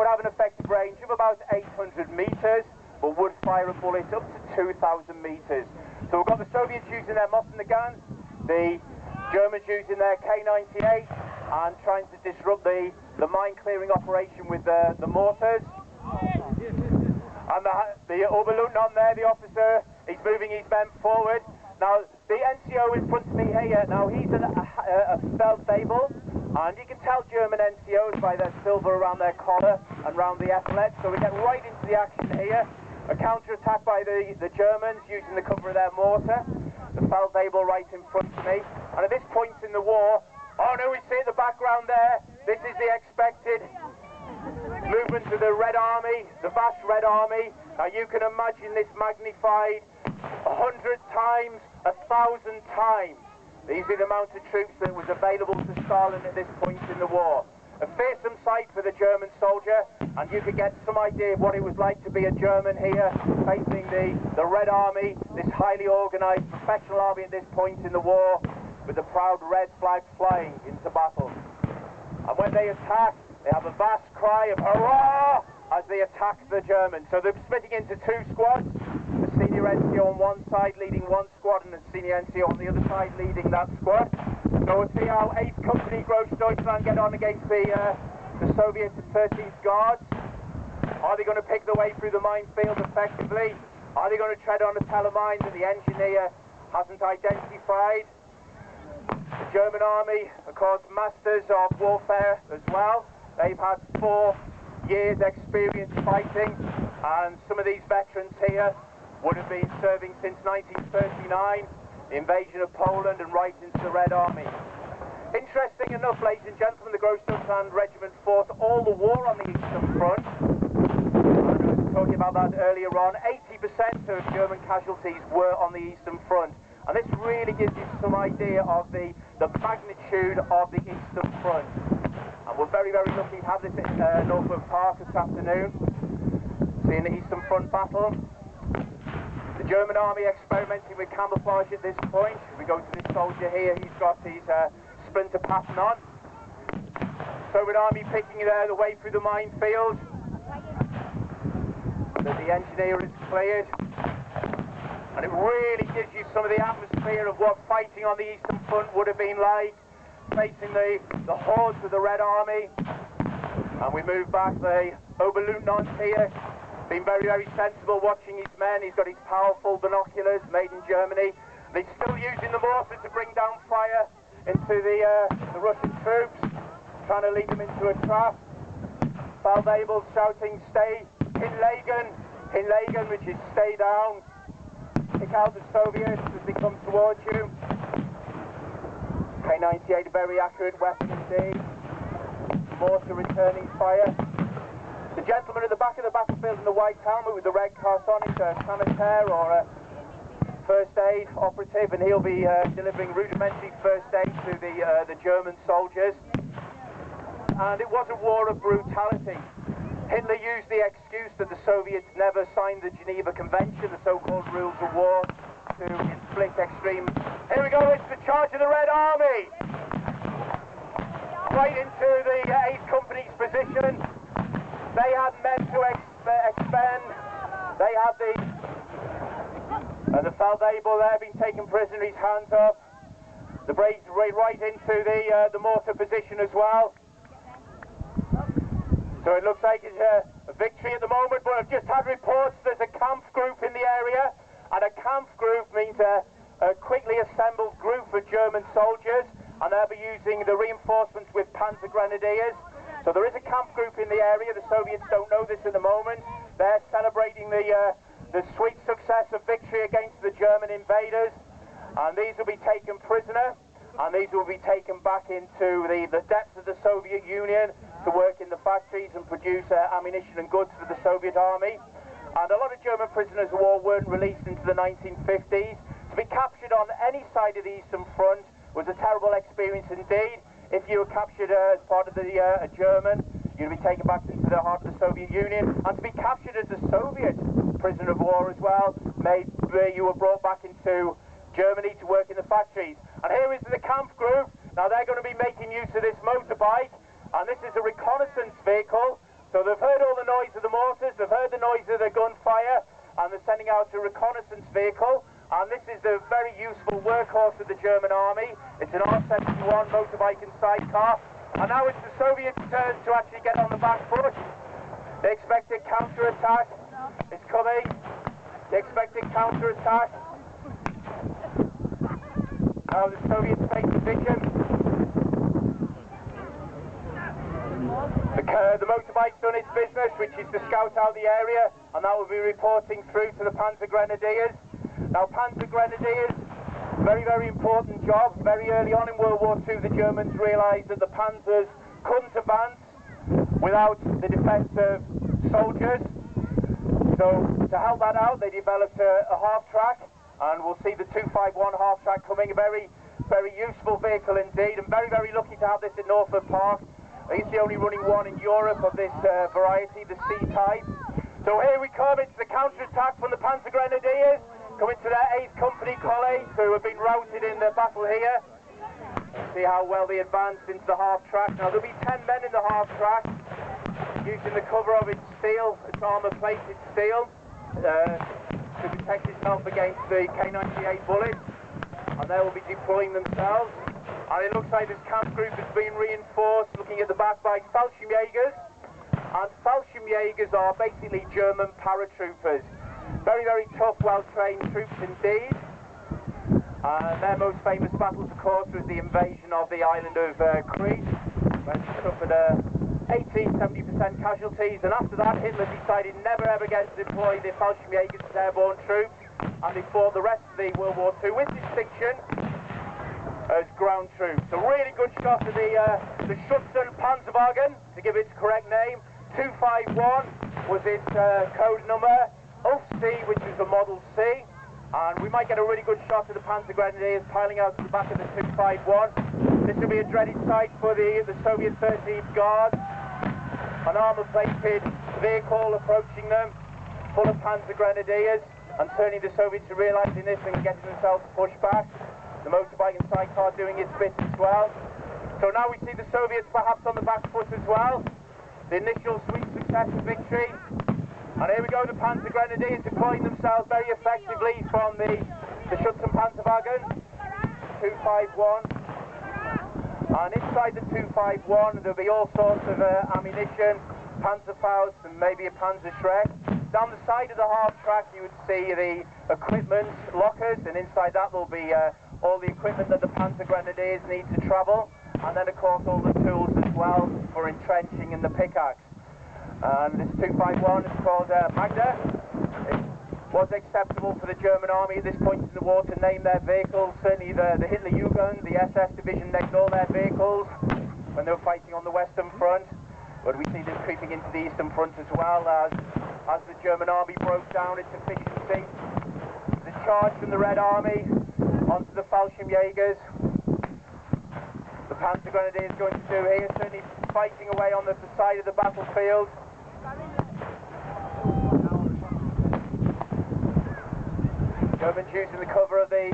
would have an effective range of about 800 metres, but would fire a bullet up to 2,000 metres. So we've got the Soviets using their Mosin Nagants, the Germans using their K98, and trying to disrupt the mine-clearing operation with the mortars. And the Oberleutnant there, the officer, he's moving his men forward. Now, the NCO in front of me here, now he's a Feldwebel, and you can tell German NCOs by their silver around their collar and around the epaulets. So we get right into the action here. A counter-attack by the Germans using the cover of their mortar. The Feldwebel right in front of me. And at this point in the war, oh no, we see at the background there, this is the expected movement of the Red Army, the vast Red Army. Now you can imagine this magnified 100 times, 1,000 times. These are the amount of troops that was available to Stalin at this point in the war. A fearsome sight for the German soldier, and you could get some idea of what it was like to be a German here, facing the Red Army, this highly organised professional army at this point in the war, with the proud red flag flying into battle. And when they attack, they have a vast cry of hurrah as they attack the Germans. So they're splitting into two squads. The senior NCO on one side leading one squad, and the senior NCO on the other side leading that squad. So we'll see how 8th Company Großdeutschland get on against the Soviet 13th Guards. Are they going to pick their way through the minefield effectively? Are they going to tread on a telemine that the engineer hasn't identified? The German army, of course, masters of warfare as well. They've had 4 years experience fighting, and some of these veterans here would have been serving since 1939, the invasion of Poland, and right into the Red Army. Interesting enough, ladies and gentlemen, the Großdeutschland Regiment fought all the war on the Eastern Front. I was talking about that earlier on. 80% of German casualties were on the Eastern Front. And this really gives you some idea of the magnitude of the Eastern Front. And we're very, very lucky to have this in Norfolk Park this afternoon, seeing the Eastern Front battle. The German army experimenting with camouflage at this point. We go to this soldier here, he's got his splinter pattern on. Soviet army picking the way through the minefield. The engineer is cleared. And it really gives you some of the atmosphere of what fighting on the Eastern Front would have been like, facing the hordes of the Red Army. And we move back, the Oberleutnant here, been very, very sensible watching his men. He's got his powerful binoculars made in Germany. They're still using the mortar to bring down fire into the Russian troops, trying to lead them into a trap. Feldwebel shouting, stay, Hinlegen, which is stay down. Pick out the Soviets as they come towards you. K98, a very accurate weapon indeed. Mortar returning fire. The gentleman at the back of the battlefield in the white helmet with the red cast on is a sanitaire or a first aid operative, and he'll be delivering rudimentary first aid to the German soldiers. And it was a war of brutality. Hitler used the excuse that the Soviets never signed the Geneva Convention, the so-called rules of war, to inflict extreme... Here we go, it's the charge of the Red Army! Right into the 8th Company's position. They had men to expend. They had the Feldwebel there being taken prisoner, his hands up. The Braves right into the mortar position as well. So it looks like it's a victory at the moment, but I've just had reports there's a Kampfgruppe in the area, and a Kampfgruppe means a quickly assembled group of German soldiers, and they'll be using the reinforcements with Panzer Grenadiers. So there is a Kampfgruppe in the area. The Soviets don't know this at the moment. They're celebrating the sweet success of victory against the German invaders, and these will be taken prisoner. And these will be taken back into the depths of the Soviet Union to work in the factories and produce ammunition and goods for the Soviet army. And a lot of German prisoners of war weren't released into the 1950s. To be captured on any side of the Eastern Front was a terrible experience indeed. If you were captured as part of a German, you'd be taken back into the heart of the Soviet Union. And to be captured as a Soviet prisoner of war as well, you were brought back into Germany to work in the factories. And here is the Kampfgruppe. Now they're going to be making use of this motorbike, and this is a reconnaissance vehicle. So So they've heard all the noise of the mortars, they've heard the noise of the gunfire, and they're sending out a reconnaissance vehicle. And this is a very useful workhorse of the German army. It's an R-71 motorbike and sidecar. And now it's the Soviets' turn to actually get on the back foot. The expected counter-attack is coming. The expected counter-attack. Now the Soviets take position. The motorbike's done its business, which is to scout out the area, and that will be reporting through to the Panzer Grenadiers. Now, Panzer Grenadiers, very, very important job. Very early on in World War II, the Germans realised that the Panzers couldn't advance without the defence of soldiers. So, to help that out, they developed a half-track, and we'll see the 251 half-track coming. A very, very useful vehicle indeed, and very, very lucky to have this at Norfolk Park. It's the only running one in Europe of this variety, the C-type. So here we come, it's the counter-attack from the Panzer Grenadiers, coming to their 8th Company colleagues who have been routed in the battle here. See how well they advanced into the half-track. Now there'll be 10 men in the half-track, using the cover of its steel, its armour-plated steel, to protect itself against the K98 bullets, and they will be deploying themselves. And it looks like this camp group has been reinforced, looking at the back by Fallschirmjägers. And Fallschirmjägers are basically German paratroopers. Very, very tough, well-trained troops indeed. Their most famous battles, of course, was the invasion of the island of Crete, where they suffered 80–70% casualties. And after that, Hitler decided never ever again to deploy the Fallschirmjägers as airborne troops. And they fought the rest of the World War II with distinction as ground troops. A really good shot of the Schutzen Panzerwagen, to give its correct name. 251 was its code number. Ulf C, which is the Model C. And we might get a really good shot of the Panzer Grenadiers piling out to the back of the 251. This will be a dreaded sight for the Soviet 13th Guards. An armour-plated vehicle approaching them, full of Panzer Grenadiers. And certainly the Soviets are realising this and getting themselves pushed back. The motorbike and sidecar doing its bit as well. So now we see the Soviets perhaps on the back foot as well. The initial sweet success of victory. And here we go, the Panzer Grenadiers deploying themselves very effectively from the Schutzen Panzerwagen, 251. And inside the 251 there'll be all sorts of ammunition, Panzerfaust and maybe a Panzerschreck. Down the side of the half-track you would see the equipment lockers, and inside that will be all the equipment that the Panzer Grenadiers need to travel, and then of course all the tools as well for entrenching and the pickaxe. And this 251 is called Magda. It was acceptable for the German army at this point in the war to name their vehicles. Certainly the Hitlerjugend, the SS division named all their vehicles when they were fighting on the Western Front. But we see them creeping into the Eastern Front as well as the German army broke down its efficiency. The charge from the Red Army onto the Fallschirmjägers. The Panzer Grenadiers going to do here, certainly fighting away on the side of the battlefield. Germans using the cover of the